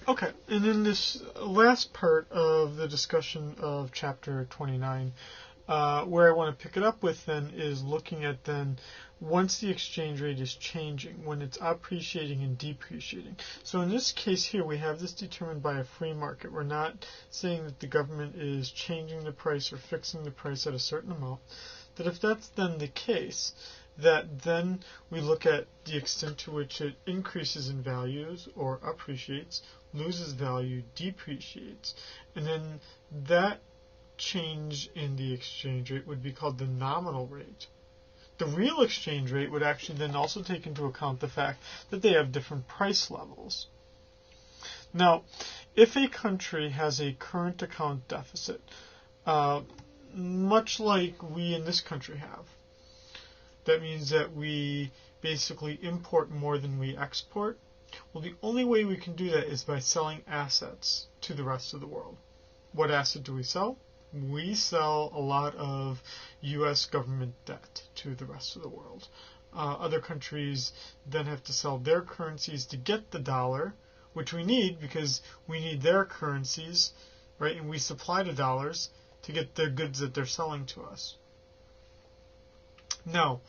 Okay, and in this last part of the discussion of Chapter 29, where I want to pick it up with then is looking at then once the exchange rate is changing, when it's appreciating and depreciating. So in this case here, we have this determined by a free market. We're not saying that the government is changing the price or fixing the price at a certain amount. That if that's then the case, that then we look at the extent to which it increases in values or appreciates, loses value, depreciates, and then that change in the exchange rate would be called the nominal rate. The real exchange rate would actually then also take into account the fact that they have different price levels. Now, if a country has a current account deficit, much like we in this country have, that means that we basically import more than we export. Well, the only way we can do that is by selling assets to the rest of the world. What asset do we sell? We sell a lot of U.S. government debt to the rest of the world. Other countries then have to sell their currencies to get the dollar, which we need because we need their currencies, right? And we supply the dollars to get the goods that they're selling to us. Now,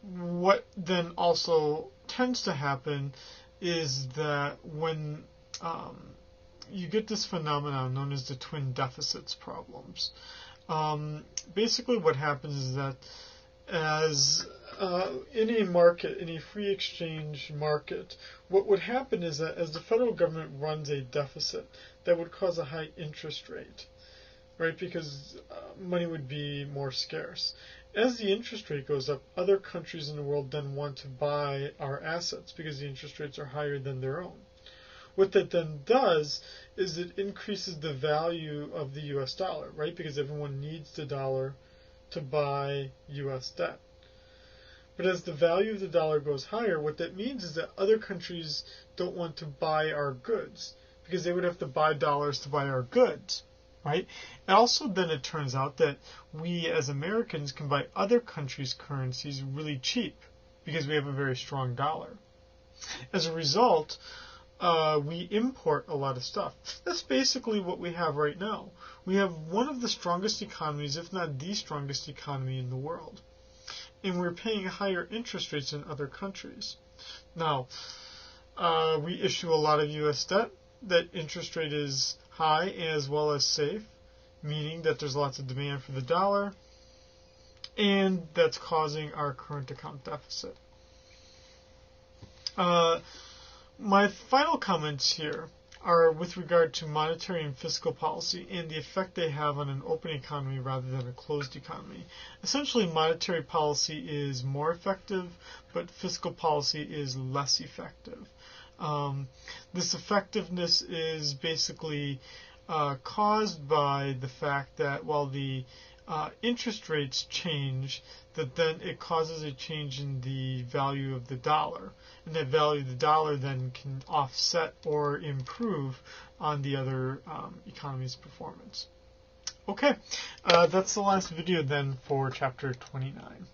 what then also tends to happen is that when you get this phenomenon known as the twin deficits problems. Basically what happens is that as in a market, in a free exchange market, what would happen is that as the federal government runs a deficit, that would cause a high interest rate, right? Because money would be more scarce. As the interest rate goes up, other countries in the world then want to buy our assets because the interest rates are higher than their own. What that then does is it increases the value of the US dollar, right? Because everyone needs the dollar to buy US debt. But as the value of the dollar goes higher, what that means is that other countries don't want to buy our goods because they would have to buy dollars to buy our goods, right? And also then it turns out that we as Americans can buy other countries' currencies really cheap because we have a very strong dollar. As a result, we import a lot of stuff. That's basically what we have right now. We have one of the strongest economies, if not the strongest economy in the world. And we're paying higher interest rates than other countries. Now, we issue a lot of U.S. debt. That interest rate is high as well as safe, meaning that there's lots of demand for the dollar, and that's causing our current account deficit. My final comments here are with regard to monetary and fiscal policy and the effect they have on an open economy rather than a closed economy. Essentially, monetary policy is more effective, but fiscal policy is less effective. This effectiveness is basically caused by the fact that while the interest rates change, that then it causes a change in the value of the dollar. And that value of the dollar then can offset or improve on the other economy's performance. Okay, that's the last video then for Chapter 29.